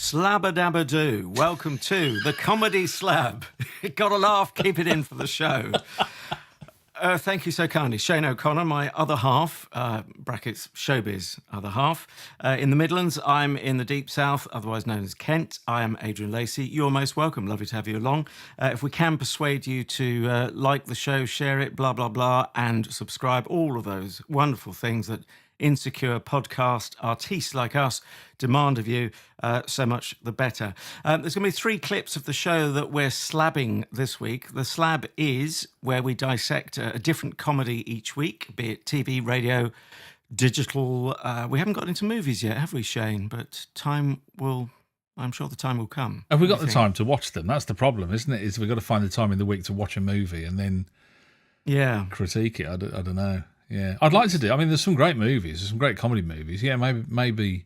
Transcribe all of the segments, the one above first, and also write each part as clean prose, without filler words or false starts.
Slabba-dabba-doo. Welcome to the Comedy Slab. Got a laugh, keep it in for the show. Thank you so kindly. Shane O'Connor, my other half, brackets showbiz other half. In the Midlands, I'm in the Deep South, otherwise known as Kent. I am Adrian Lacey. You're most welcome. Lovely to have you along. If we can persuade you to like the show, share it, blah, blah, blah, and subscribe, all of those wonderful things that insecure podcast artistes like us demand of you, so much the better. There's going to be 3 clips of the show that we're slabbing this week. The slab is where we dissect a different comedy each week, be it TV, radio, digital. We haven't got into movies yet, have we, Shane? But I'm sure the time will come. Have we got the time to watch them? That's the problem, isn't it? Is we've got to find the time in the week to watch a movie and then critique it. I don't know. Yeah, I'd like to do. I mean, there's some great movies, there's some great comedy movies. Yeah, maybe.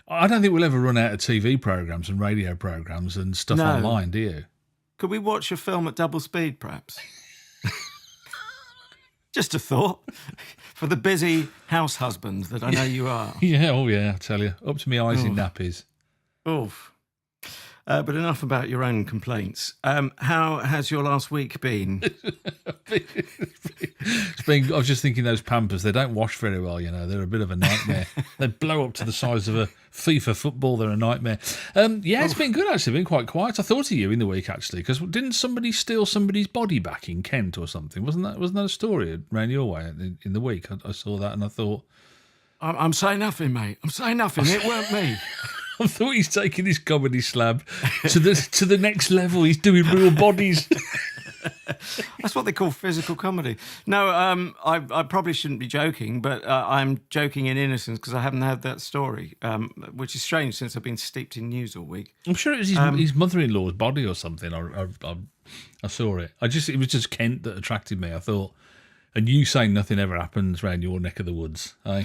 I don't think we'll ever run out of TV programs and radio programs and stuff online, do you? Could we watch a film at double speed, perhaps? Just a thought for the busy house husband that I know you are. Yeah, I tell you, up to me eyes in nappies. Oof. But enough about your own complaints. How has your last week been? I was just thinking those Pampers, they don't wash very well, you know. They're a bit of a nightmare. They blow up to the size of a FIFA football. They're a nightmare. It's been good, actually. Been quite quiet. I thought of you in the week, actually, because didn't somebody steal somebody's body back in Kent or something? Wasn't that a story around your way in the week? I saw that and I thought... I'm saying nothing, mate. I'm saying nothing. It weren't me. I thought he's taking his comedy slab to the next level. He's doing real bodies. That's what they call physical comedy. No, I probably shouldn't be joking, but I'm joking in innocence because I haven't heard that story, which is strange since I've been steeped in news all week. I'm sure it was his mother-in-law's body or something. I saw it. It was just Kent that attracted me. I thought, and you saying nothing ever happens around your neck of the woods, eh?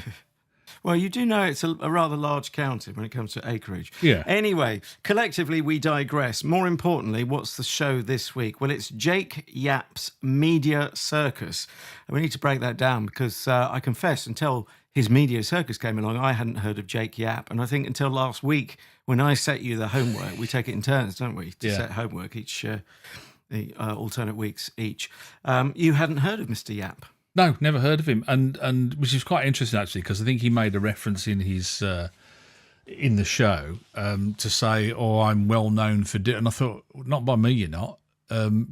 Well, you do know it's a rather large county when it comes to acreage. Yeah. Anyway, collectively, we digress. More importantly, what's the show this week? Well, it's Jake Yapp's Media Circus. And we need to break that down because I confess, until his Media Circus came along, I hadn't heard of Jake Yapp. And I think until last week, when I set you the homework, we take it in turns, don't we, to set homework each alternate weeks each. You hadn't heard of Mr. Yapp. No, never heard of him, and which is quite interesting actually, because I think he made a reference in his in the show to say, "Oh, I'm well known for," and I thought, not by me, you're not,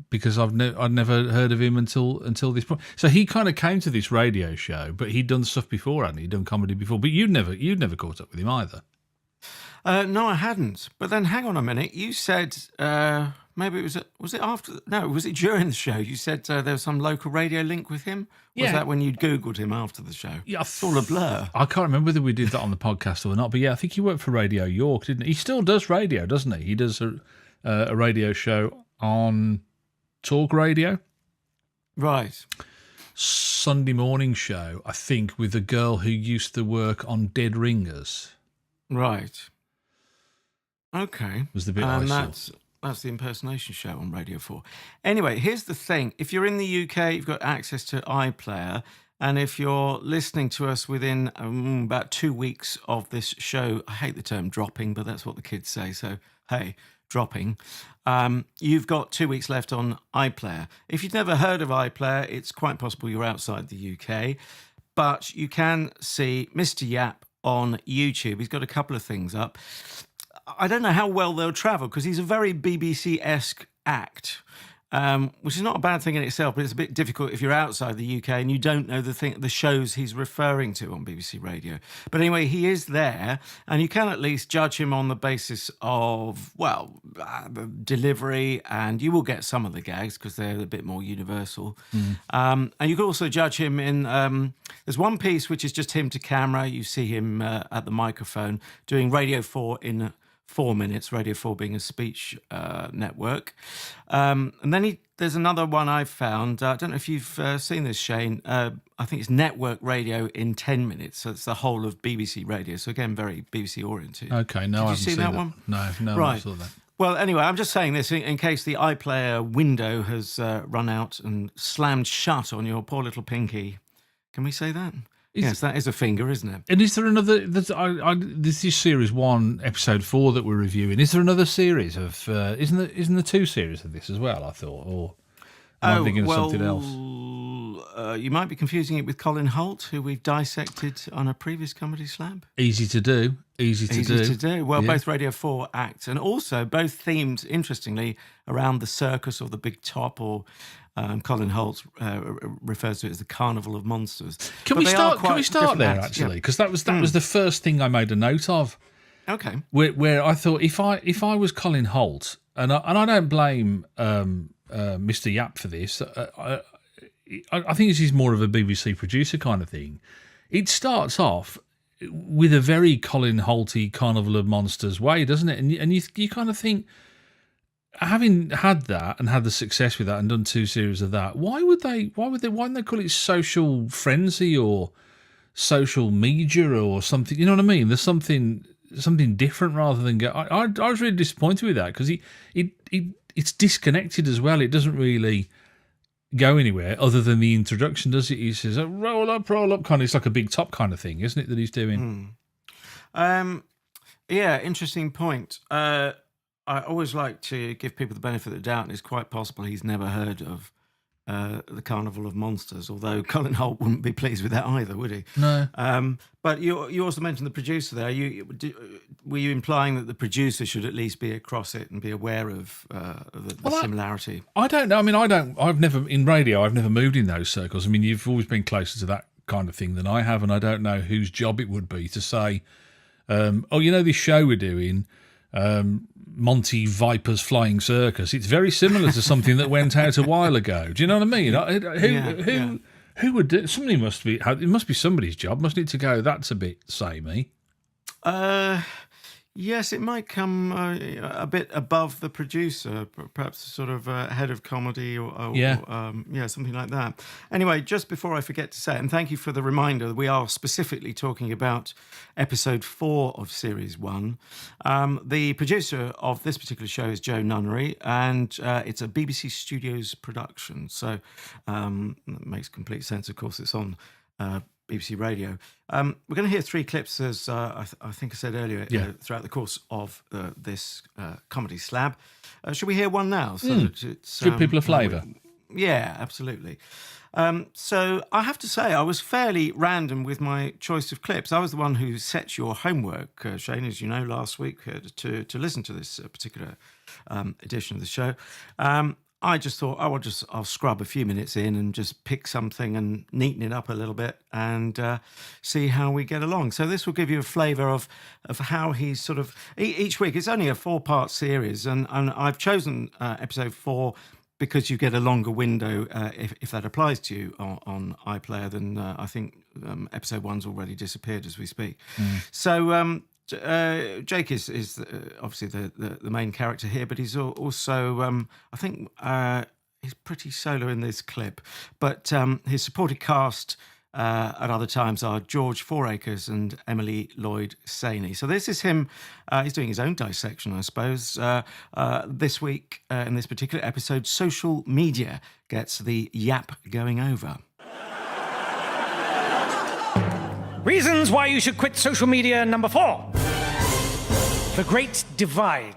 because I'd never heard of him until this point. So he kind of came to this radio show, but he'd done stuff before, hadn't he? He'd done comedy before, but you'd never caught up with him either. No, I hadn't. But then, hang on a minute. You said maybe it was it after? No, was it during the show? You said there was some local radio link with him. Was that when you'd Googled him after the show? Yeah, it's all a blur. I can't remember whether we did that on the podcast or not. But yeah, I think he worked for Radio York, didn't he? He still does radio, doesn't he? He does a radio show on Talk Radio. Right. Sunday morning show, I think, with a girl who used to work on Dead Ringers. Right. Okay. Was the bit I saw. That's the impersonation show on Radio 4. Anyway, here's the thing. If you're in the UK, you've got access to iPlayer. And if you're listening to us within about 2 weeks of this show, I hate the term dropping, but that's what the kids say. So, hey, dropping. You've got 2 weeks left on iPlayer. If you've never heard of iPlayer, it's quite possible you're outside the UK. But you can see Mr. Yapp on YouTube. He's got a couple of things up. I don't know how well they'll travel because he's a very BBC-esque act, which is not a bad thing in itself, but it's a bit difficult if you're outside the UK and you don't know the shows he's referring to on BBC Radio. But anyway, he is there, and you can at least judge him on the basis of, delivery, and you will get some of the gags because they're a bit more universal. And you can also judge him in... there's one piece which is just him to camera. You see him at the microphone doing Radio 4 in 4 minutes, Radio 4 being a speech network. And then there's another one I've found. I don't know if you've seen this, Shane. I think it's Network Radio in 10 minutes. So it's the whole of BBC Radio. So again, very BBC oriented. Okay, no, I haven't seen that one. No, right. I saw that. Well, anyway, I'm just saying this in case the iPlayer window has run out and slammed shut on your poor little pinky. Can we say that? Yes, that is a finger, isn't it? And is there another? This is series 1, episode 4 that we're reviewing. Is there another series of? Isn't there 2 series of this as well? I thought, or am I thinking of something else? You might be confusing it with Colin Holt, who we've dissected on a previous Comedy Slab. Easy to do. Easy to do. Well, both Radio 4 acts, and also both themed, interestingly, around the circus or the big top, or Colin Holt refers to it as the Carnival of Monsters. Can we start there, actually? Because that was the first thing I made a note of. Okay. Where I thought, if I was Colin Holt, and I don't blame Mr. Yapp for this, I think this is more of a BBC producer kind of thing. It starts off with a very Colin Holty Carnival of Monsters way, doesn't it? And you kind of think, having had that and had the success with that and done 2 series of that, why wouldn't they call it Social Frenzy or Social Media or something? You know what I mean? There's something different rather than go. I was really disappointed with that because it's disconnected as well. It doesn't really go anywhere other than the introduction, does it? He says, roll up, kind of. It's like a big top kind of thing, isn't it, that he's doing? Yeah, interesting point. I always like to give people the benefit of the doubt, and it's quite possible he's never heard of the Carnival of Monsters, although Colin Holt wouldn't be pleased with that either, would he? No. But you also mentioned the producer there. Were you implying that the producer should at least be across it and be aware of the similarity? I don't know. I mean, I've never moved in those circles. I mean, you've always been closer to that kind of thing than I have, and I don't know whose job it would be to say, this show we're doing, Monty Viper's Flying Circus. It's very similar to something that went out a while ago. Do you know what I mean? Who would do? Somebody must be. It must be somebody's job, mustn't it? To go, that's a bit samey. Yes, it might come a bit above the producer, perhaps sort of head of comedy or something like that. Anyway, just before I forget to say it, and thank you for the reminder, we are specifically talking about episode 4 of series 1. The producer of this particular show is Joe Nunnery, and it's a BBC Studios production, so that makes complete sense. Of course, it's on BBC Radio. We're going to hear 3 clips, as I think I said earlier, throughout the course of this comedy slab. Should we hear one now? So that it's, give people a flavour. Yeah, absolutely. So I have to say, I was fairly random with my choice of clips. I was the one who set your homework, Shane, as you know, last week to listen to this particular edition of the show. I just thought, I'll scrub a few minutes in and just pick something and neaten it up a little bit and see how we get along. So this will give you a flavour of how he's sort of... Each week, it's only a 4-part series, and I've chosen episode 4 because you get a longer window, if that applies to you, on iPlayer than I think episode 1's already disappeared as we speak. So... Jake is obviously the main character here, but he's also, I think, he's pretty solo in this clip. But his supporting cast at other times are George Fouracres and Emily Lloyd-Saini. So this is him. He's doing his own dissection, I suppose. This week, in this particular episode, social media gets the Yapp going over. Reasons why you should quit social media number 4. The Great Divide.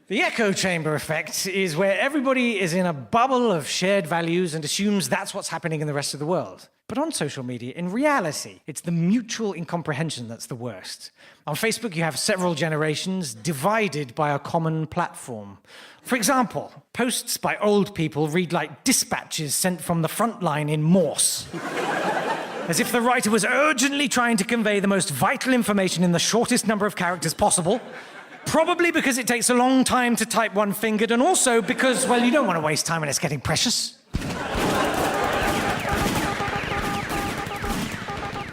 The echo chamber effect is where everybody is in a bubble of shared values and assumes that's what's happening in the rest of the world. But on social media, in reality, it's the mutual incomprehension that's the worst. On Facebook, you have several generations divided by a common platform. For example, posts by old people read like dispatches sent from the front line in Morse. As if the writer was urgently trying to convey the most vital information in the shortest number of characters possible. Probably because it takes a long time to type one-fingered, and also because, well, you don't want to waste time when it's getting precious.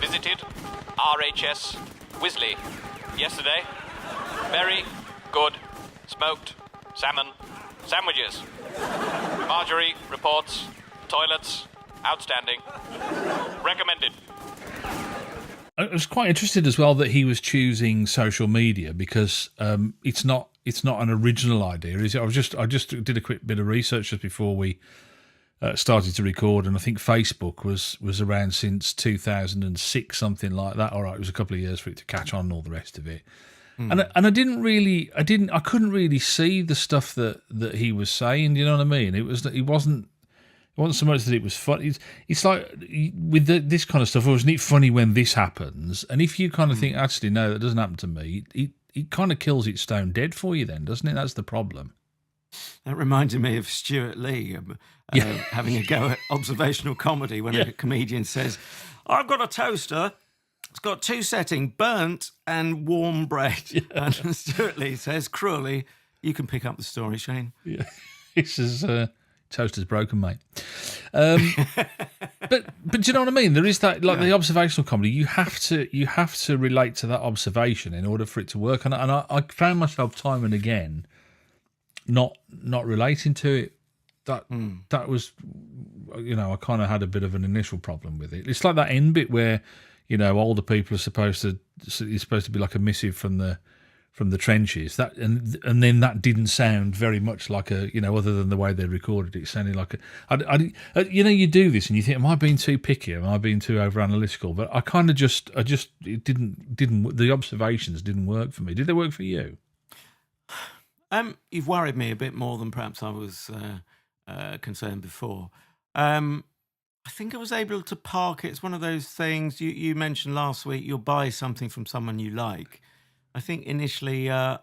Visited RHS Wisley yesterday. Very good smoked salmon sandwiches. Marjorie reports toilets outstanding. Recommended. I was quite interested as well that he was choosing social media because it's not an original idea, is it? I just did a quick bit of research just before we started to record, and I think Facebook was around since 2006, something like that. All right, it was a couple of years for it to catch on and all the rest of it. And I couldn't really see the stuff that he was saying. You know what I mean? It wasn't so much that it was funny. It's like with this kind of stuff. Wasn't it funny when this happens? And if you kind of think, actually, no, that doesn't happen to me, it kind of kills it stone dead for you. Then, doesn't it? That's the problem. That reminded me of Stuart Lee having a go at observational comedy when a comedian says, "I've got a toaster. It's got 2 settings, burnt and warm bread." And Stuart Lee says, cruelly, "You can pick up the story, Shane." Yeah, he says, "Toaster's broken, mate." But do you know what I mean? There is that, like the observational comedy. You have to relate to that observation in order for it to work. And I found myself time and again not relating to it. That was, I kind of had a bit of an initial problem with it. It's like that end bit where, older people are supposed to be like a missive from the trenches. That and then that didn't sound very much like a, other than the way they recorded it, sounded like you do this and you think, am I being too picky? Am I being too over analytical? But I kind of it didn't the observations didn't work for me. Did they work for you? You've worried me a bit more than perhaps I was concerned before. I think I was able to park it. It's one of those things you mentioned last week. You'll buy something from someone you like. I think initially I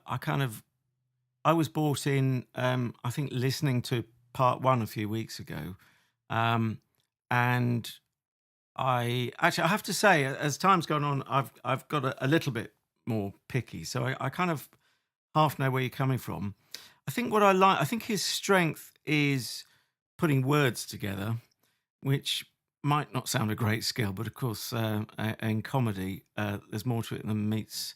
was brought in, I think, listening to part 1 a few weeks ago. And I have to say, as time's gone on, I've got a little bit more picky. So I kind of half know where you're coming from. I think what I think his strength is putting words together, which might not sound a great skill, but of course, in comedy, there's more to it than meets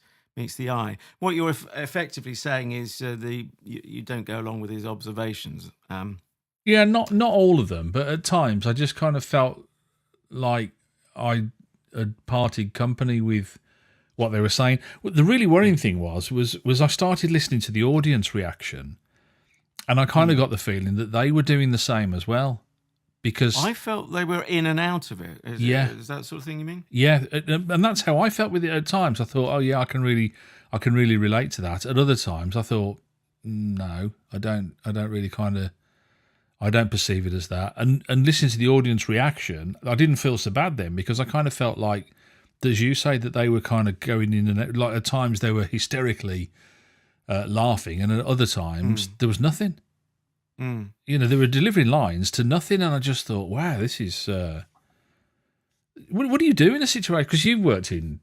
the eye. What you're effectively saying is you don't go along with his observations. Yeah, not all of them, but at times I just kind of felt like I had parted company with what they were saying. The really worrying thing was I started listening to the audience reaction, and I kind of got the feeling that they were doing the same as well. Because I felt they were in and out of it. Is that sort of thing you mean? Yeah, and that's how I felt with it at times. I thought, oh yeah, I can really relate to that. At other times, I thought, no, I don't perceive it as that. And listening to the audience reaction, I didn't feel so bad then, because I kind of felt like, as you say, that they were kind of going in and out. Like at times they were hysterically laughing, and at other times there was nothing. They were delivering lines to nothing, and I just thought, wow, this is... What do you do in a situation? Because you've worked in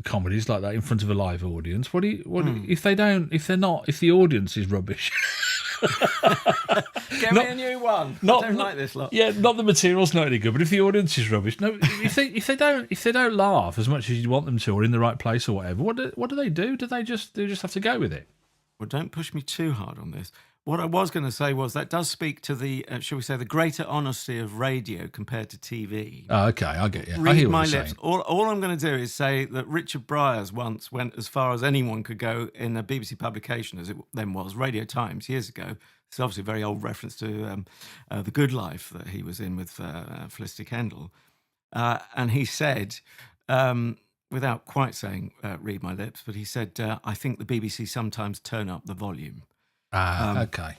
comedies like that in front of a live audience. If the audience is rubbish? Get me a new one. I don't like this lot. Yeah, not the material's not any good, but if the audience is rubbish, no. If they don't laugh as much as you want them to, or in the right place or whatever, what do they do? Do they just have to go with it? Well, don't push me too hard on this. What I was going to say was that does speak to the, shall we say, the greater honesty of radio compared to TV. Oh, okay, I get you. Read I hear my what you're lips. saying. All I'm going to do is say that Richard Bryars once went as far as anyone could go in a BBC publication, as it then was, Radio Times, years ago. It's obviously a very old reference to The Good Life that he was in with Felicity Kendall. And he said, without quite saying read my lips, but he said, I think the BBC sometimes turn up the volume. Okay.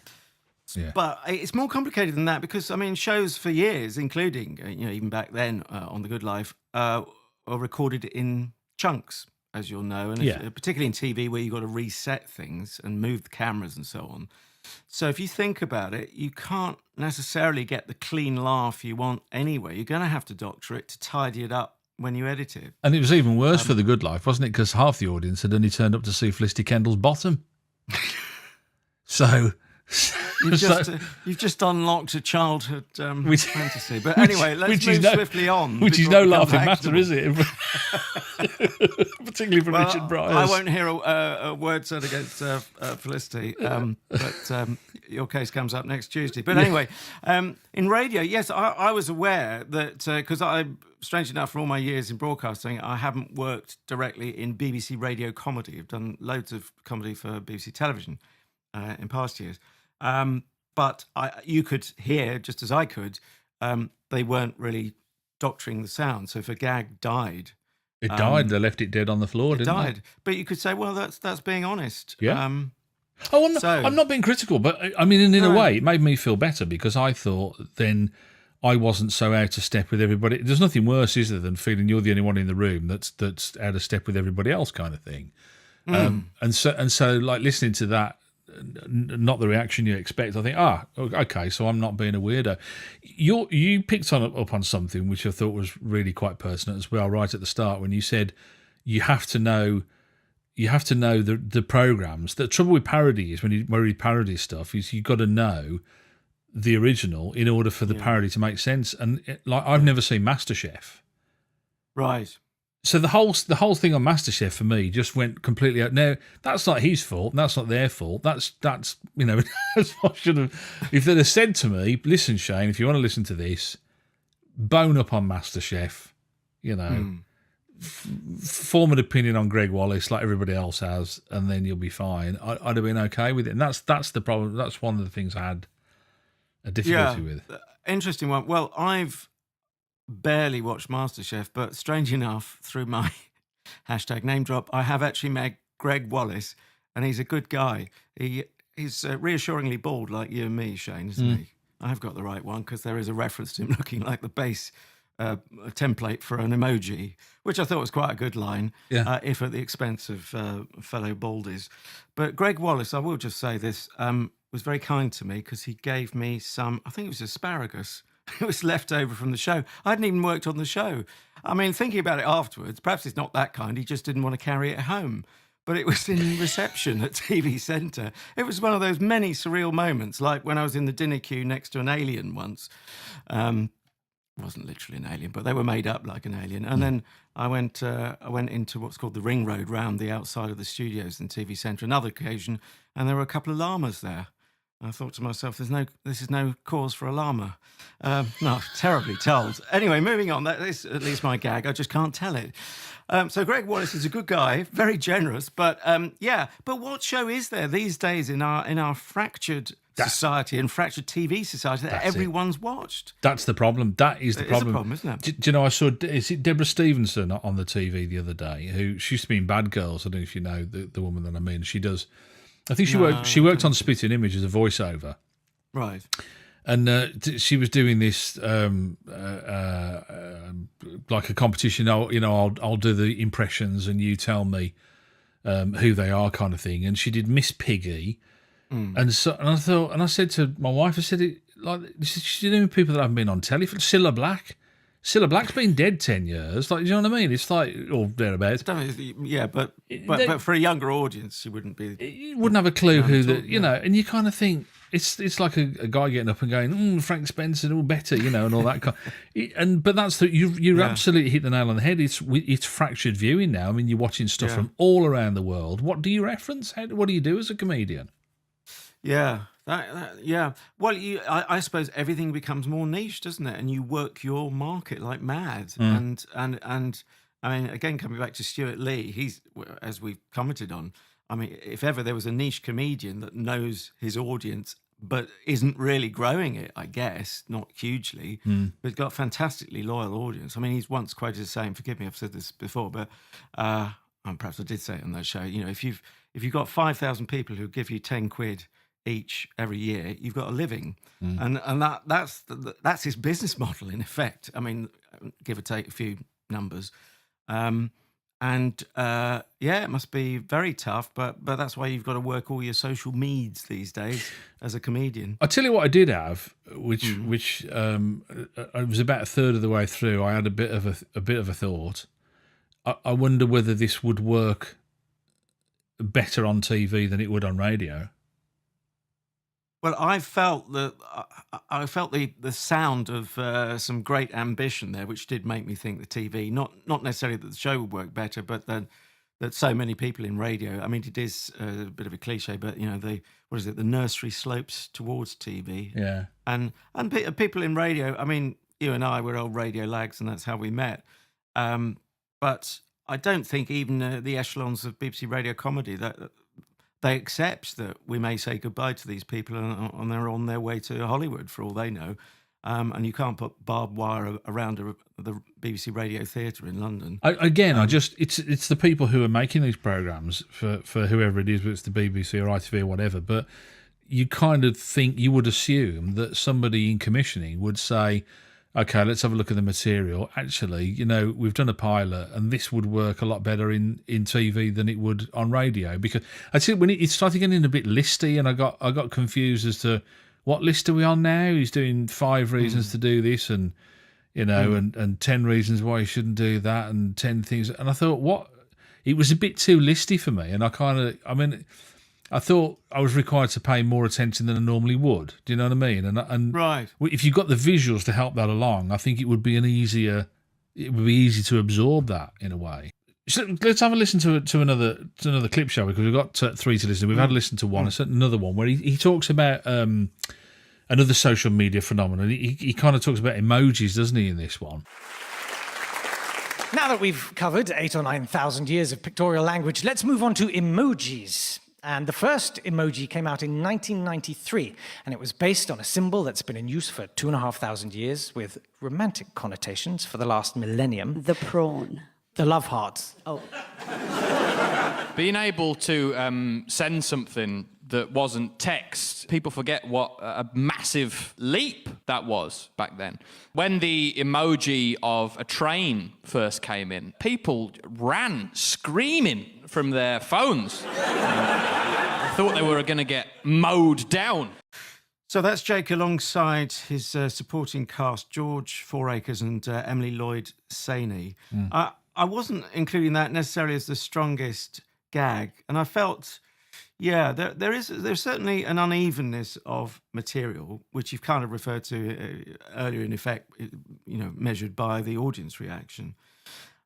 Yeah. But it's more complicated than that, because, I mean, shows for years, including, even back then on The Good Life, are recorded in chunks, as you'll know, and particularly in TV where you've got to reset things and move the cameras and so on. So if you think about it, you can't necessarily get the clean laugh you want anyway. You're going to have to doctor it to tidy it up when you edit it. And it was even worse for The Good Life, wasn't it? Because half the audience had only turned up to see Felicity Kendall's bottom. So you've just unlocked a childhood fantasy. But anyway, let's move swiftly on. Which is no laughing matter, is it? Particularly from Richard Bryars. I won't hear a word said against Felicity, but your case comes up next Tuesday. But anyway, in radio, yes, I was aware that, because strange enough, for all my years in broadcasting, I haven't worked directly in BBC radio comedy. I've done loads of comedy for BBC television in past years. but you could hear, just as I could, they weren't really doctoring the sound. So if a gag died, it died. They left it dead on the floor, didn't they? But you could say, well, that's being honest. Yeah. I'm not being critical, but I mean, in a way, it made me feel better because I thought then I wasn't so out of step with everybody. There's nothing worse, is there, than feeling you're the only one in the room that's out of step with everybody else, kind of thing. And so, like listening to that, not the reaction you expect. I think, okay, so I'm not being a weirdo. You picked up on something which I thought was really quite personal as well, right at the start when you said you have to know the programs. The trouble with parody is when you read parody stuff is you've got to know the original in order for the parody to make sense. And I've never seen MasterChef, right? So the whole thing on MasterChef for me just went completely out. Now that's not his fault. That's not their fault. That's that's what I should have. If they'd have said to me, "Listen, Shane, if you want to listen to this, bone up on MasterChef," form an opinion on Greg Wallace like everybody else has, and then you'll be fine. I'd have been okay with it. And that's the problem. That's one of the things I had a difficulty with. Interesting one. Well, I've barely watched MasterChef, but strange enough, through my hashtag name drop, I have actually met Greg Wallace, and he's a good guy. He's reassuringly bald like you and me, Shane, isn't he? I've got the right one because there is a reference to him looking like the base template for an emoji, which I thought was quite a good line, if at the expense of fellow baldies. But Greg Wallace, I will just say this, was very kind to me because he gave me some, I think it was asparagus. It was left over from the show. I hadn't even worked on the show. I mean, thinking about it afterwards, perhaps it's not that kind. He just didn't want to carry it home. But it was in reception at TV Centre. It was one of those many surreal moments, like when I was in the dinner queue next to an alien once. It wasn't literally an alien, but they were made up like an alien. And then I went into what's called the ring road round the outside of the studios in TV Centre another occasion, and there were a couple of llamas there. I thought to myself, this is no cause for a llama. No, terribly told. Anyway, moving on. That is at least my gag. I just can't tell it. So Greg Wallace is a good guy, very generous. But but what show is there these days in our fractured society and fractured TV society that everyone's watched? That's the problem. That is the problem. It's a problem, isn't it? Do you know, I saw, is it Deborah Stevenson on the TV the other day, who she used to be in Bad Girls. I don't know if you know the woman that I mean. She does. I think she worked on Spitting Image as a voiceover, right? And she was doing this like a competition. I'll do the impressions, and you tell me who they are, kind of thing. And she did Miss Piggy, and I said to my wife, I said, she's doing people that haven't been on telly. Cilla Black. Cilla Black's been dead 10 years. Like, do you know what I mean? It's like, or thereabouts. Yeah, but for a younger audience, you wouldn't be. You wouldn't have a clue who that, and you kind of think it's like a guy getting up and going, Frank Spencer, all better, and all that kind. But that's you absolutely hit the nail on the head. It's fractured viewing now. I mean, you're watching stuff from all around the world. What do you reference? What do you do as a comedian? Yeah. Well, I suppose everything becomes more niche, doesn't it? And you work your market like mad. And I mean, again, coming back to Stuart Lee, he's, as we've commented on, I mean, if ever there was a niche comedian that knows his audience but isn't really growing it, I guess, not hugely, but got a fantastically loyal audience. I mean, he's once quoted as saying, forgive me, I've said this before, but perhaps I did say it on that show, if you've got 5,000 people who give you 10 quid each every year, you've got a living, and that's his business model in effect. I mean, give or take a few numbers, it must be very tough. But that's why you've got to work all your social meds these days as a comedian. I'll tell you what I did have, which I was about a third of the way through. I had a bit of a thought. I wonder whether this would work better on TV than it would on radio. Well, I felt the sound of some great ambition there, which did make me think the TV, not necessarily that the show would work better, but that so many people in radio. I mean, it is a bit of a cliche, but the nursery slopes towards TV. Yeah, and people in radio. I mean, you and I were old radio lags, and that's how we met. But I don't think even the echelons of BBC radio comedy that they accept that we may say goodbye to these people and they're on their way to Hollywood for all they know. And you can't put barbed wire around the BBC Radio Theatre in London. It's the people who are making these programmes for whoever it is, whether it's the BBC or ITV or whatever, but you kind of think, you would assume that somebody in commissioning would say, okay, let's have a look at the material. Actually, we've done a pilot and this would work a lot better in TV than it would on radio. Because I think when it started getting a bit listy and I got confused as to what list are we on now? He's doing 5 reasons to do this and, and 10 reasons why you shouldn't do that and 10 things. And I thought, what? It was a bit too listy for me. And I thought I was required to pay more attention than I normally would. Do you know what I mean? And right. If you've got the visuals to help that along, I think it would be easy to absorb that in a way. So let's have a listen to another clip, shall we? Because we've got 3 to listen to. We've had a listen to one. It's another one where he talks about another social media phenomenon. He kind of talks about emojis, doesn't he, in this one? Now that we've covered 8,000 or 9,000 years of pictorial language, let's move on to emojis. And the first emoji came out in 1993, and it was based on a symbol that's been in use for 2,500 years with romantic connotations for the last millennium. The prawn. The love hearts. Oh. Being able to send something that wasn't text, people forget what a massive leap that was back then. When the emoji of a train first came in, people ran screaming from their phones. Thought they were going to get mowed down. So that's Jake alongside his supporting cast, George Fouracres and Emily Lloyd-Saini. I wasn't including that necessarily as the strongest gag, and I felt, there's certainly an unevenness of material, which you've kind of referred to earlier, in effect, measured by the audience reaction,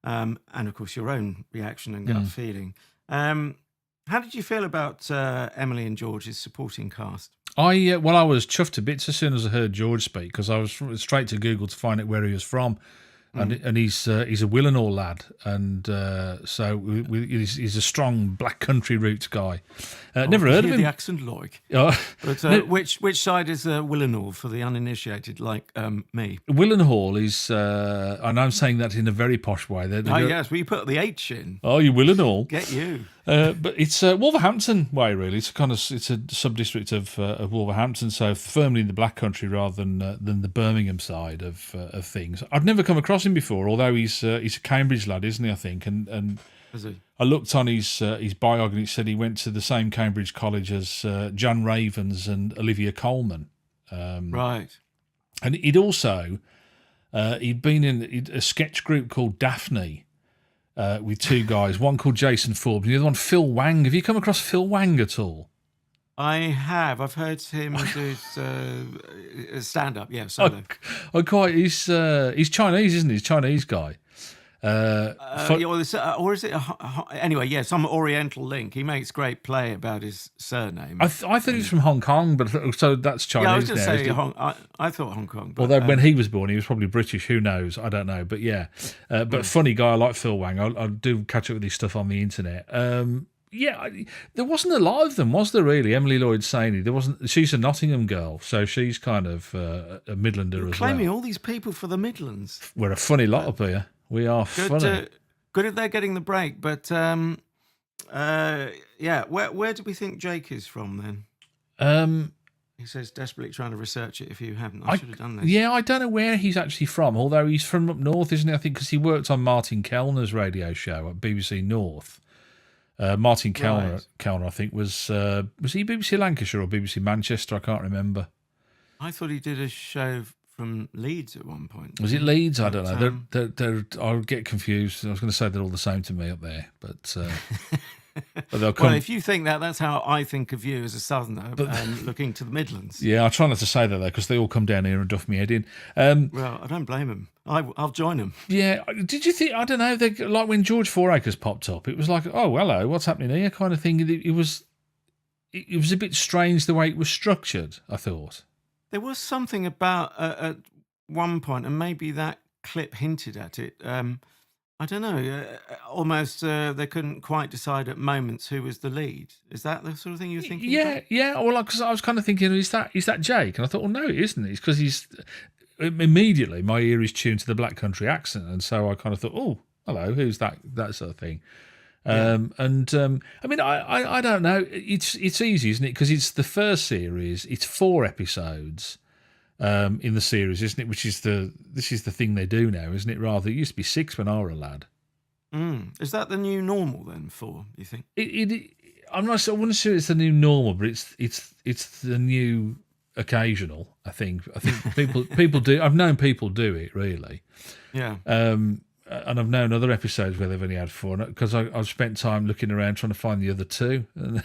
and of course your own reaction and gut feeling. How did you feel about Emily and George's supporting cast? I was chuffed to bits as soon as I heard George speak, because I was straight to Google to find out where he was from. And he's a Willenhall lad, and so he's a strong Black Country roots guy. Never heard of him. The accent like. But which side is Willenhall for the uninitiated, like me? Willenhall is, and I'm saying that in a very posh way. Yes, well, you put the H in. Oh, you Willenhall. Get you. But it's Wolverhampton way, really. It's a sub-district of Wolverhampton, so firmly in the Black Country rather than the Birmingham side of things. I'd never come across him before, although he's a Cambridge lad, isn't he? I think, and is he? I looked on his bio and it said he went to the same Cambridge college as John Ravens and Olivia Colman. Right. And he'd also he'd been in a sketch group called Daphne. With 2 guys, one called Jason Forbes and the other one Phil Wang. Have you come across Phil Wang at all? I have. I've heard him do stand-up, solo. He's Chinese, isn't he? He's a Chinese guy. Or is it anyway? Some Oriental link. He makes great play about his surname. I thought he was from Hong Kong, but so that's Chinese. I was going to say I thought Hong Kong. But, although when he was born, he was probably British. Who knows? I don't know. But but funny guy. I like Phil Wang. I do catch up with his stuff on the internet. There wasn't a lot of them, was there? Really, Emily Lloyd-Saini. There wasn't. She's a Nottingham girl, so she's kind of a Midlander as well. Claiming all these people for the Midlands. We're a funny lot up here. We are funny. Good if they're getting the break, but where do we think Jake is from then? He says desperately trying to research it. If you haven't, I should have done this. Yeah, I don't know where he's actually from. Although he's from up north, isn't he? I think because he worked on Martin Kellner's radio show at BBC North. Martin Kellner, I think, was he BBC Lancashire or BBC Manchester? I can't remember. I thought he did a show from Leeds at one point. Was it Leeds? I don't know. I'll get confused. I was going to say they're all the same to me up there, but they'll come. Well, if you think that's how I think of you as a Southerner, looking to the Midlands. Yeah, I try not to say that though, because they all come down here and duff me head in. Well, I don't blame them. I'll join them. Yeah. Did you think? I don't know. Like when George Fouracres popped up, it was like, oh, hello, what's happening here? Kind of thing. It was a bit strange the way it was structured. I thought. There was something about at one point, and maybe that clip hinted at it. I don't know. Almost, they couldn't quite decide at moments who was the lead. Is that the sort of thing you're thinking? Yeah, yeah. Well, because I was kind of thinking, is that Jake? And I thought, well, no, it isn't. It's because he's immediately my ear is tuned to the Black Country accent, and so I kind of thought, oh, hello, who's that? That sort of thing. I mean, I don't know. It's easy, isn't it? Because it's the first series. It's 4 episodes. In the series, isn't it? This is the thing they do now, isn't it? Rather, it used to be 6 when I was a lad. Is that the new normal then? 4, you think? I'm not. I wouldn't say it's the new normal, but it's the new occasional. I think people do. I've known people do it really. Yeah. And I've known other episodes where they've only had 4 because I've spent time looking around trying to find the other 2. And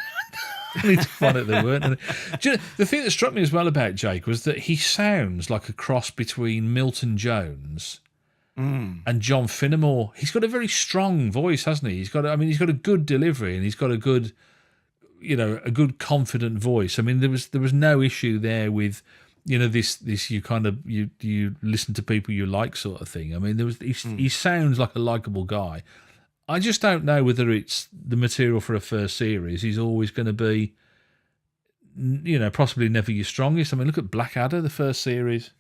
it's fun that they weren't. Do you know, the thing that struck me as well about Jake was that he sounds like a cross between Milton Jones and John Finnemore. He's got a very strong voice, hasn't he? He's got a good delivery, and he's got a good confident voice. I mean, there was no issue there with, this you listen to people you like sort of thing. I mean, he sounds like a likable guy. I just don't know whether it's the material for a first series. He's always going to be, possibly never your strongest. I mean, look at Blackadder, the first series.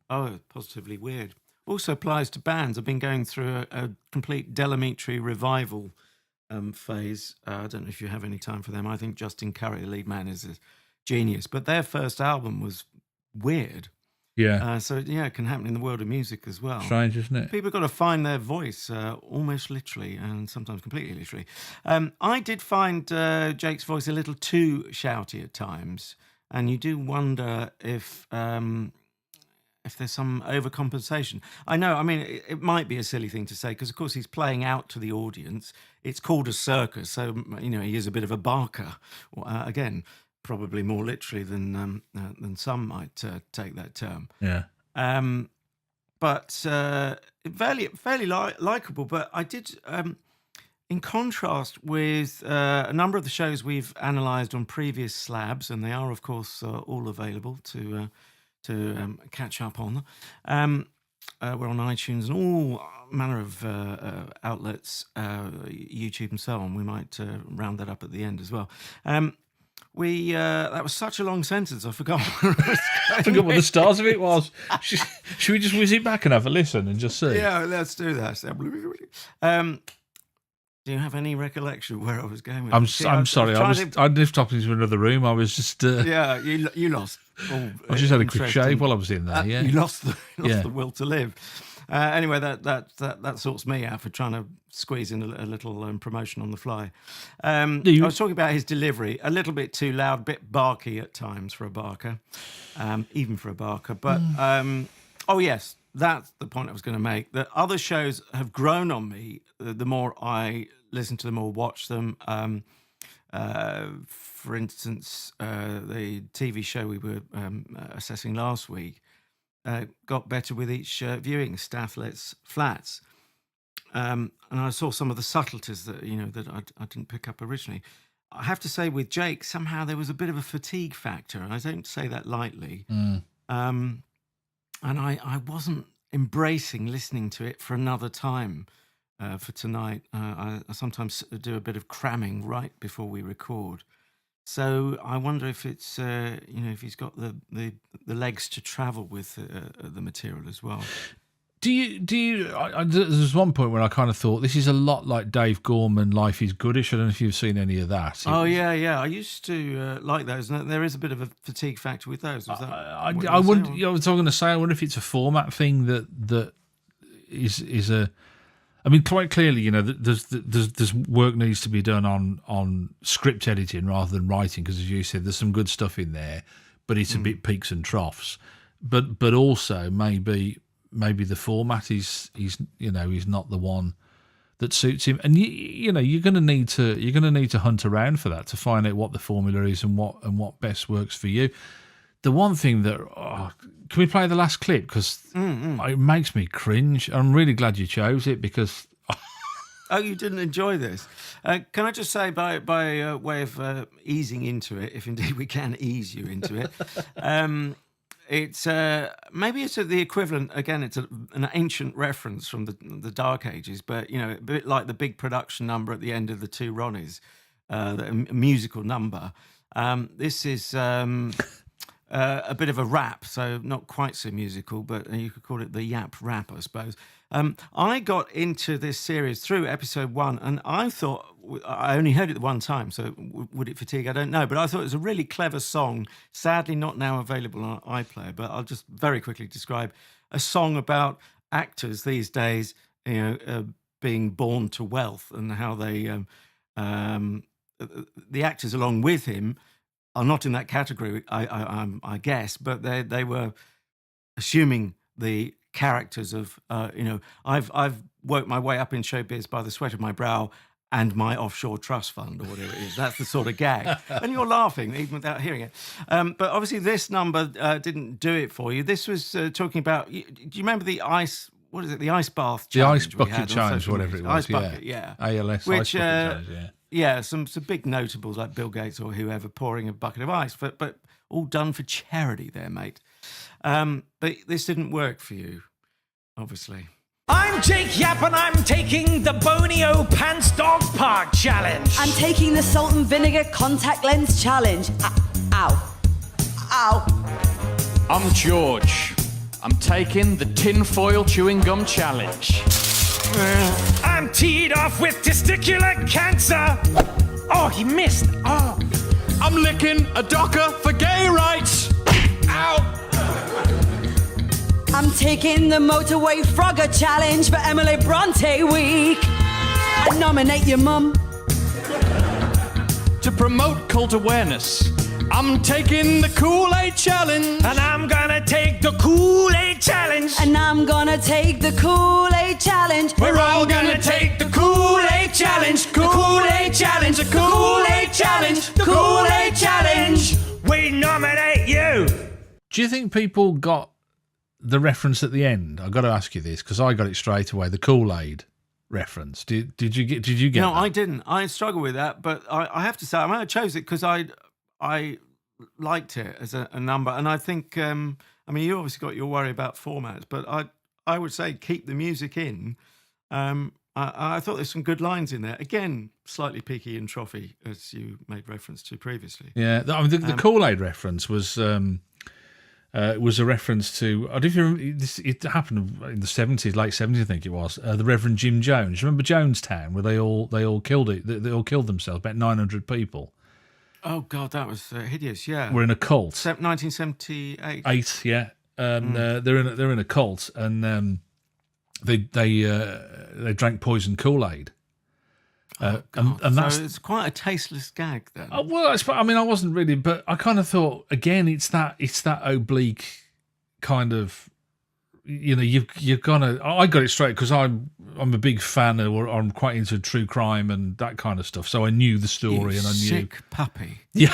Oh, positively weird. Also applies to bands. I've been going through a complete Delamitri revival phase. I don't know if you have any time for them. I think Justin Curry, the lead man, is a genius. But their first album was weird. Yeah. So, it can happen in the world of music as well. Strange, isn't it? People have got to find their voice almost literally and sometimes completely literally. I did find Jake's voice a little too shouty at times, and you do wonder if there's some overcompensation. I know, I mean, it might be a silly thing to say because, of course, he's playing out to the audience. It's called a circus, so, he is a bit of a barker. Again, probably more literally than some might take that term. Yeah. But fairly likable. But I did, in contrast with a number of the shows we've analysed on previous slabs, and they are, of course, all available to catch up on. We're on iTunes and all manner of outlets, YouTube and so on. We might round that up at the end as well. That was such a long sentence, I forgot where I was going. I forgot what the start of it was. Should we just whiz it back and have a listen and just see? Yeah, let's do that. Do you have any recollection where I was going with I'm sorry. I lifted up into another room. I was just... yeah, you lost. I just had a quick shave while I was in there, yeah. You lost the will to live. Anyway, that sorts me out for trying to squeeze in a little promotion on the fly. I was talking about his delivery, a little bit too loud, a bit barky at times for a barker, even for a barker. But, oh yes, that's the point I was going to make. That other shows have grown on me the more I listen to them or watch them. For instance, the TV show we were assessing last week, got better with each viewing, Stathlet's Flats. And I saw some of the subtleties that I didn't pick up originally. I have to say with Jake, somehow there was a bit of a fatigue factor, and I don't say that lightly. And I wasn't embracing listening to it for another time for tonight. I sometimes do a bit of cramming right before we record. So I wonder if it's if he's got the legs to travel with the material as well. Do you? There's one point where I kind of thought this is a lot like Dave Gorman, Life is Goodish. I don't know if you've seen any of that. Yeah. I used to like those. There is a bit of a fatigue factor with those. Was that I wonder. I was going to say. I wonder if it's a format thing that is a. I mean, quite clearly, there's work needs to be done on script editing rather than writing, because as you said, there's some good stuff in there, but it's a bit peaks and troughs. But also maybe the format is not the one that suits him, and you're going to need to hunt around for that to find out what the formula is and what best works for you. The one thing that can we play the last clip, because it makes me cringe. I'm really glad you chose it because. Oh, you didn't enjoy this? Can I just say, by way of easing into it, if indeed we can ease you into it, It's maybe it's the equivalent. Again, it's an ancient reference from the Dark Ages, but a bit like the big production number at the end of the Two Ronnies, a musical number. This is a bit of a rap, so not quite so musical, but you could call it the Yapp rap, I suppose. I got into this series through episode 1, and I thought, I only heard it one time, so would it fatigue? I don't know, but I thought it was a really clever song, sadly not now available on iPlayer, but I'll just very quickly describe a song about actors these days, being born to wealth, and how they, the actors along with him are not in that category, I guess, but they were assuming the characters of, I've worked my way up in showbiz by the sweat of my brow and my offshore trust fund, or whatever it is. That's the sort of gag. And you're laughing, even without hearing it. But obviously this number didn't do it for you. This was talking about, do you remember the ice, what is it, the ice bath challenge? The ice bucket challenge, whatever it was. Ice bucket, yeah. ALS Which, ice bucket challenge, yeah. Yeah, some big notables like Bill Gates or whoever pouring a bucket of ice, but all done for charity there, mate. But this didn't work for you, obviously. I'm Jake Yapp and I'm taking the Bonio Pants Dog Park Challenge. I'm taking the salt and vinegar contact lens challenge. Ow. Ow. I'm George. I'm taking the tinfoil chewing gum challenge. I'm teed off with testicular cancer. Oh, he missed. Oh. I'm licking a docker for gay rights. Ow! I'm taking the motorway Frogger challenge for Emily Bronte week. I nominate your mum. To promote cult awareness, I'm taking the Kool-Aid challenge. And I'm gonna take the Kool-Aid challenge. And I'm gonna take the Kool-Aid challenge. We're all gonna take the Kool-Aid challenge. The Kool-Aid challenge. The Kool-Aid challenge. The Kool-Aid challenge. We nominate you. Do you think people got the reference at the end? I've got to ask you this because I got it straight away. The Kool-Aid reference. Did you get? No, that? I didn't. I struggled with that, but I have to say, I chose it because I liked it as a number, and I think, you obviously got your worry about formats, but I would say keep the music in. I thought there's some good lines in there. Again, slightly peaky and trophy, as you made reference to previously. Yeah, the Kool-Aid reference was a reference to. I don't know if you remember, it happened in the 70s, late 70s, I think it was. The Reverend Jim Jones. Remember Jonestown, where they all killed it. They all killed themselves. About 900 people. Oh God, that was hideous. Yeah, We're in a cult. 1978. Yeah. They're in a cult, and they drank poison Kool-Aid. And that's so it's quite a tasteless gag then. Well, I wasn't really, but I kind of thought again, it's that oblique kind of, you're gonna. I got it straight because I'm a big fan of, or I'm quite into true crime and that kind of stuff. So I knew the story, and I knew. Sick puppy. Yeah.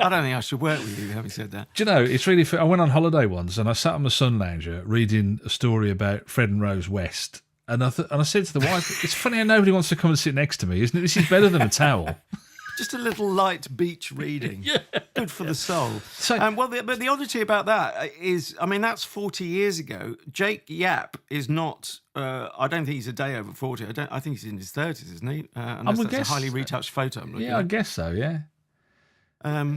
I don't think I should work with you, having said that. Do you know, it's really. I went on holiday once, and I sat on the sun lounger reading a story about Fred and Rose West. And I said to the wife, it's funny how nobody wants to come and sit next to me, isn't it? This is better than a towel. Just a little light beach reading. Yeah. Good for the soul. So, but the oddity about that is, that's 40 years ago. Jake Yapp is not, I don't think he's a day over 40. I think he's in his 30s, isn't he? Unless that's a highly retouched photo I'm looking at. I guess so, yeah.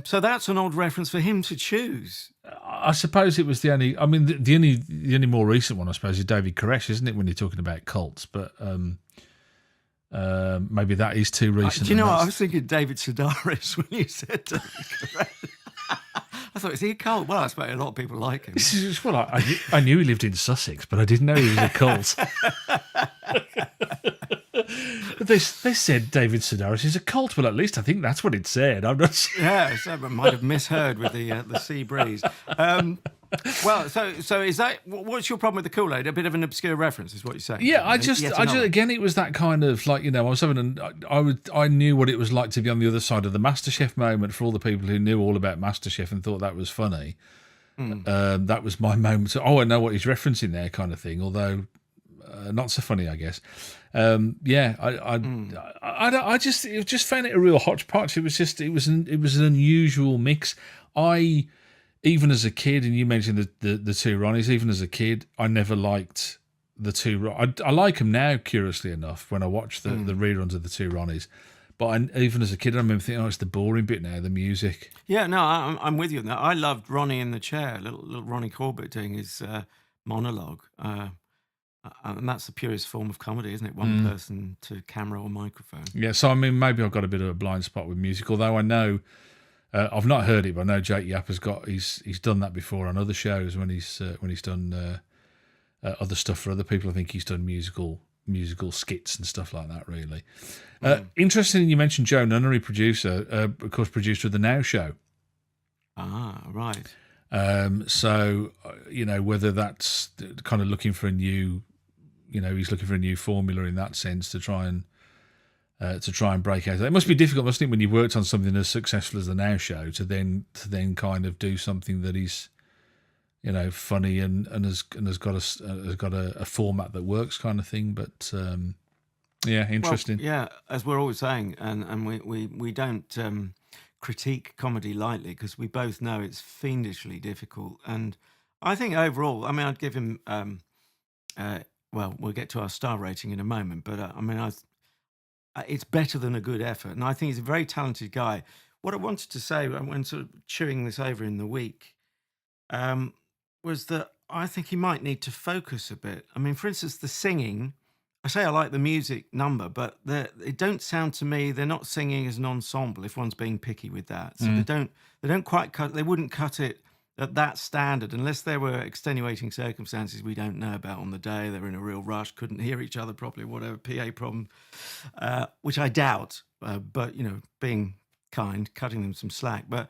So that's an odd reference for him to choose. I suppose it was the only. The only more recent one, I suppose, is David Koresh, isn't it? When you're talking about cults, but maybe that is too recent. Do you know what? I was thinking David Sedaris when you said David Koresh. I thought, is he a cult? Well, I suppose a lot of people like him. I knew he lived in Sussex, but I didn't know he was a cult. They said David Sedaris is a cult. Well, at least I think that's what it said. I'm not sure. Yeah, so I might have misheard with the sea breeze. Well, so is that what's your problem with the Kool-Aid? A bit of an obscure reference, is what you're saying? Yeah, I just again, it was that kind of like, I was having I knew what it was like to be on the other side of the MasterChef moment for all the people who knew all about MasterChef and thought that was funny. That was my moment. I know what he's referencing there, kind of thing. Although not so funny, I guess. I just found it a real hodgepodge. It was an unusual mix. even as a kid, and you mentioned the two Ronnies, even as a kid, I never liked the two. I like them now, curiously enough, when I watch the reruns of the two Ronnies. But even as a kid, I remember thinking, it's the boring bit now, the music. Yeah, no, I'm with you on that. I loved Ronnie in the chair, little Ronnie Corbett doing his monologue. And that's the purest form of comedy, isn't it? One person to camera or microphone. Yeah, so I mean, maybe I've got a bit of a blind spot with music, although I know, I've not heard it, but I know Jake Yapp has got, he's done that before on other shows when he's done other stuff for other people. I think he's done musical skits and stuff like that, really. Interesting, you mentioned Joe Nunnery, producer, of course, producer of The Now Show. Ah, right. So, whether that's kind of looking for a new, he's looking for a new formula in that sense to try and break out. It must be difficult, mustn't it, when you've worked on something as successful as The Now Show to then kind of do something that is, funny and has got a format that works, kind of thing. But yeah, interesting. Well, yeah, as we're always saying, and we don't critique comedy lightly, because we both know it's fiendishly difficult. And I think overall, I mean, I'd give him. Well, we'll get to our star rating in a moment, but it's better than a good effort, and I think he's a very talented guy. What I wanted to say when sort of chewing this over in the week was that I think he might need to focus a bit. I mean, for instance, the singing. I say I like the music number, but it don't sound to me they're not singing as an ensemble. If one's being picky with that, so they don't quite cut. They wouldn't cut it at that standard unless there were extenuating circumstances we don't know about on the day. They were in a real rush, couldn't hear each other properly, whatever, PA problem, which I doubt. But being kind, cutting them some slack. But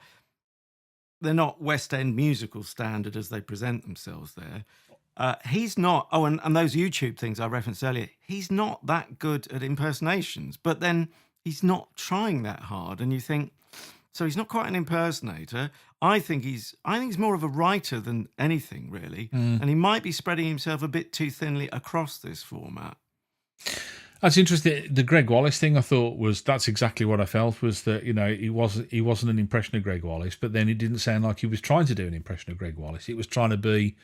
they're not West End musical standard as they present themselves there. He's not. Oh, and those YouTube things I referenced earlier. He's not that good at impersonations. But then he's not trying that hard, and you think, so he's not quite an impersonator. I think he's more of a writer than anything, really, and he might be spreading himself a bit too thinly across this format. That's interesting. The Greg Wallace thing, I thought that's exactly what I felt, was that he wasn't an impression of Greg Wallace, but then it didn't sound like he was trying to do an impression of Greg Wallace. It was trying to be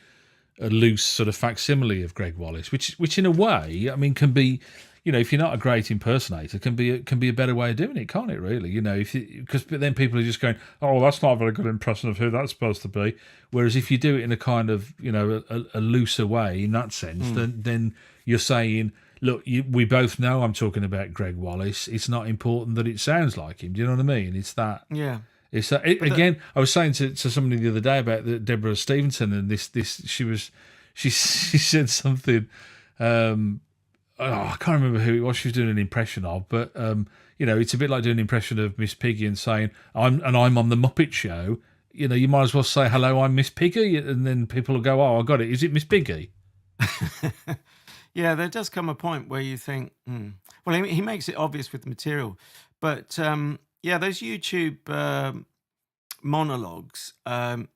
a loose sort of facsimile of Greg Wallace, which in a way, I mean, can be, if you're not a great impersonator, can be a better way of doing it, can't it? Really, but then people are just going, oh, that's not a very good impression of who that's supposed to be. Whereas if you do it in a kind of, a looser way in that sense, then you're saying, look, we both know I'm talking about Greg Wallace. It's not important that it sounds like him. Do you know what I mean? It's that. Yeah. It's again. I was saying to somebody the other day about Deborah Stevenson, and this. She said something. I can't remember who it was she was doing an impression of, but it's a bit like doing an impression of Miss Piggy and saying I'm on the Muppet Show. You might as well say hello, I'm Miss Piggy, and then people will go, oh, I got it. Is it Miss Piggy? Yeah, there does come a point where you think, well, he makes it obvious with the material, but. Yeah, those YouTube monologues, kind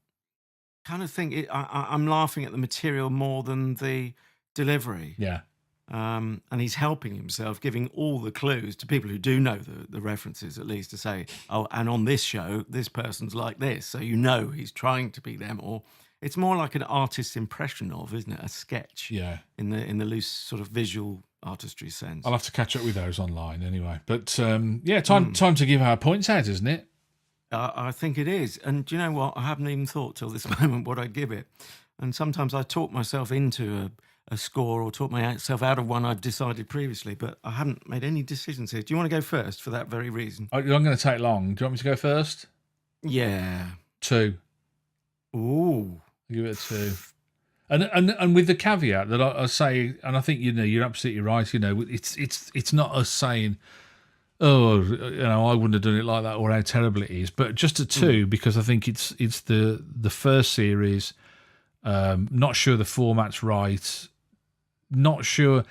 of think I'm laughing at the material more than the delivery. Yeah. And he's helping himself, giving all the clues to people who do know the references, at least, to say, oh, and on this show, this person's like this. So he's trying to be them. Or it's more like an artist's impression of, isn't it? A sketch. Yeah. In the loose sort of visual artistry sense. I'll have to catch up with those online anyway. But time to give our points out, isn't it? I think it is. And do you know what? I haven't even thought till this moment what I'd give it. And sometimes I talk myself into a score or talk myself out of one I've decided previously, but I haven't made any decisions here. Do you want to go first for that very reason? I'm going to take long. Do you want me to go first? Yeah. 2. Ooh. I'll give it a 2. And with the caveat that I say, and I think you're absolutely right. It's not us saying, oh, I wouldn't have done it like that, or how terrible it is. But just a 2 because I think it's the first series. Not sure the format's right. Not sure.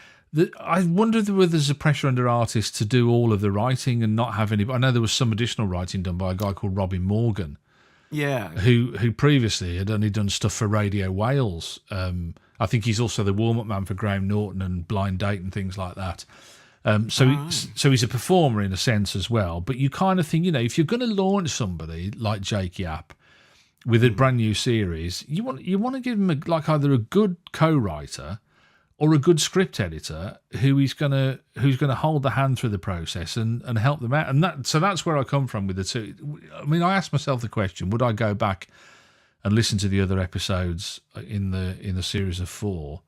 I wonder whether there's a pressure under artists to do all of the writing and not have any. I know there was some additional writing done by a guy called Robin Morgan. Yeah, who previously had only done stuff for Radio Wales. I think he's also the warm-up man for Graham Norton and Blind Date and things like that. So he's a performer in a sense as well. But you kind of think, if you're going to launch somebody like Jake Yapp, with a brand new series, you want to give him either a good co-writer or a good script editor who's going to hold the hand through the process and help them out. And that's where I come from with the two. I mean, I asked myself the question: would I go back and listen to the other episodes in the series of 4?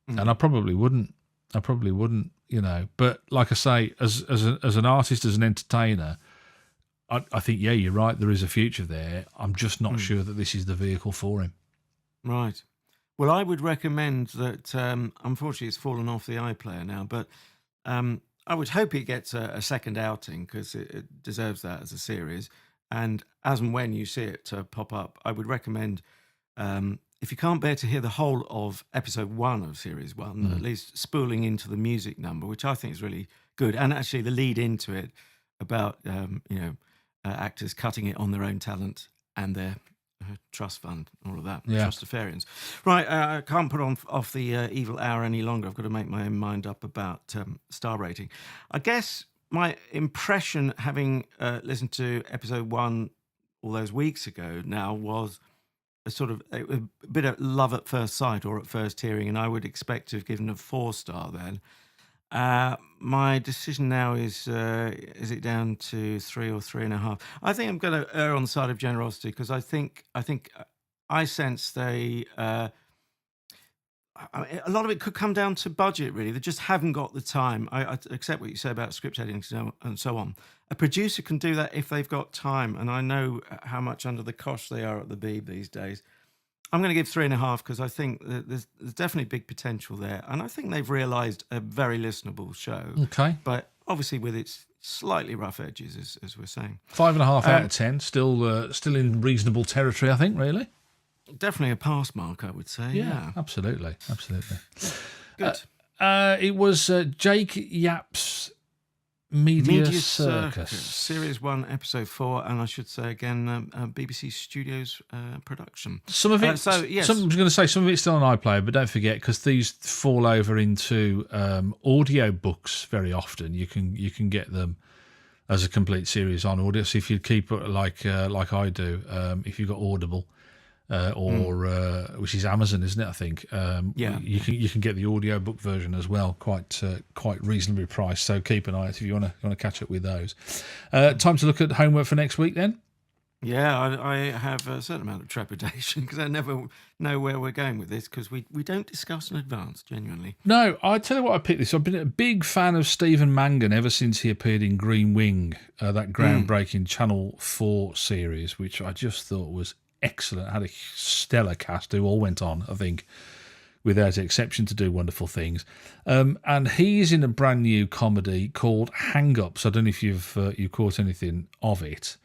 And I probably wouldn't. But like I say, as an artist, as an entertainer, I think, yeah, you're right. There is a future there. I'm just not sure that this is the vehicle for him. Right. Well, I would recommend that. Unfortunately, it's fallen off the iPlayer now, but I would hope it gets a second outing because it deserves that as a series. And as and when you see it pop up, I would recommend, if you can't bear to hear the whole of episode 1 of series 1, at least spooling into the music number, which I think is really good, and actually the lead into it about actors cutting it on their own talent and their trust fund, all of that, trustafarians. Right, I can't put off the evil hour any longer. I've got to make my own mind up about star rating. I guess my impression, having listened to episode 1 all those weeks ago now, was a bit of love at first sight or at first hearing, and I would expect to have given a 4-star then. My decision now is it down to 3 or 3.5? I think I'm going to err on the side of generosity because I think I sense they a lot of it could come down to budget. Really, they just haven't got the time. I accept what you say about script editing and so on. A producer can do that if they've got time, and I know how much under the cosh they are at the Beeb these days. I'm going to give 3.5 because I think that there's definitely big potential there. And I think they've realised a very listenable show. Okay. But obviously with its slightly rough edges, as we're saying. 5.5 out of 10. Still in reasonable territory, I think, really. Definitely a pass mark, I would say. Yeah. Absolutely. Good. It was Jake Yapp's Media Circus. Series 1, Episode 4, and I should say again, BBC Studios production. Some of it, some of it's still on iPlayer, but don't forget, because these fall over into audio books very often. You can get them as a complete series on audio. So if you keep it like I do, if you've got Audible. Which is Amazon, isn't it? I think. You can get the audiobook version as well, quite reasonably priced. So keep an eye out if you want to catch up with those. Time to look at homework for next week, then. Yeah, I have a certain amount of trepidation because I never know where we're going with this because we don't discuss in advance, genuinely. No, I tell you what, I picked this. I've been a big fan of Stephen Mangan ever since he appeared in Green Wing, that groundbreaking Channel 4 series, which I just thought was excellent. Had a stellar cast who all went on, I think, without exception, to do wonderful things. And he's in a brand new comedy called Hang Ups. I don't know if you've caught anything of it.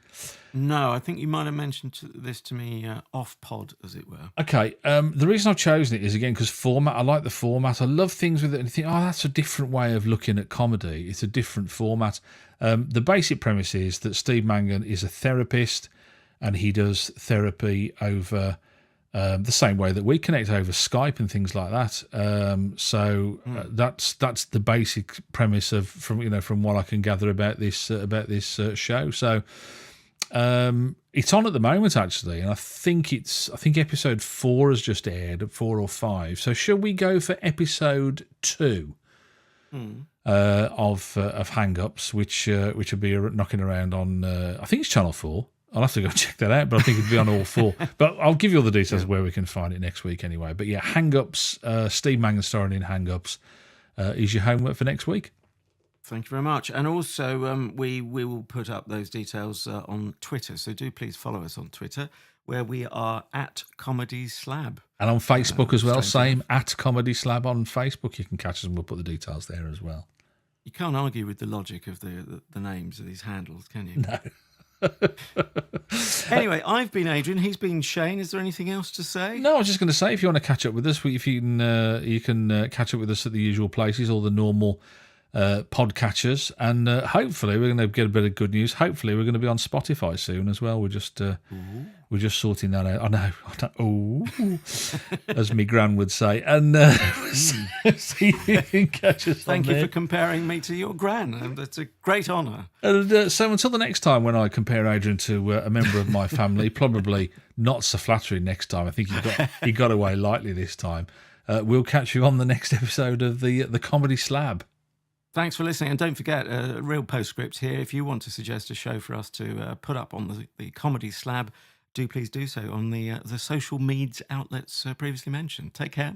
No, I think you might have mentioned this to me off pod, as it were. Okay, the reason I've chosen it is, again, because format. I like the format. I love things with it and think, that's a different way of looking at comedy. It's a different format. The basic premise is that Steve Mangan is a therapist, and he does therapy over the same way that we connect over Skype and things like that. That's the basic premise from what I can gather about this show. So it's on at the moment, actually, and I think episode 4 has just aired, 4 or 5. So shall we go for episode 2 of Hang Ups, which will be knocking around on I think it's Channel 4. I'll have to go check that out, but I think it'd be on all 4. But I'll give you all the details of where we can find it next week anyway. But yeah, Hang Ups, Steve Mangan starring in Hang Ups, is your homework for next week. Thank you very much. And also, we will put up those details on Twitter. So do please follow us on Twitter, where we are at Comedy Slab. And on Facebook as well, same, at Comedy Slab on Facebook. You can catch us and we'll put the details there as well. You can't argue with the logic of the names of these handles, can you? No. Anyway, I've been Adrian. He's been Shane. Is there anything else to say? No, I was just going to say, if you want to catch up with us, you can catch up with us at the usual places, all the normal podcatchers, and hopefully we're going to get a bit of good news. Hopefully we're going to be on Spotify soon as well. We're just sorting that out. I know. Ooh, as my gran would say. And see if you can catch us. Thank on you there. for comparing me to your gran, and it's a great honour. And so until the next time when I compare Adrian to a member of my family, probably not so flattering next time. I think he got away lightly this time. We'll catch you on the next episode of the Comedy Slab. Thanks for listening, and don't forget, a real postscript here. If you want to suggest a show for us to put up on the Comedy Slab, do please do so on the social media outlets previously mentioned. Take care.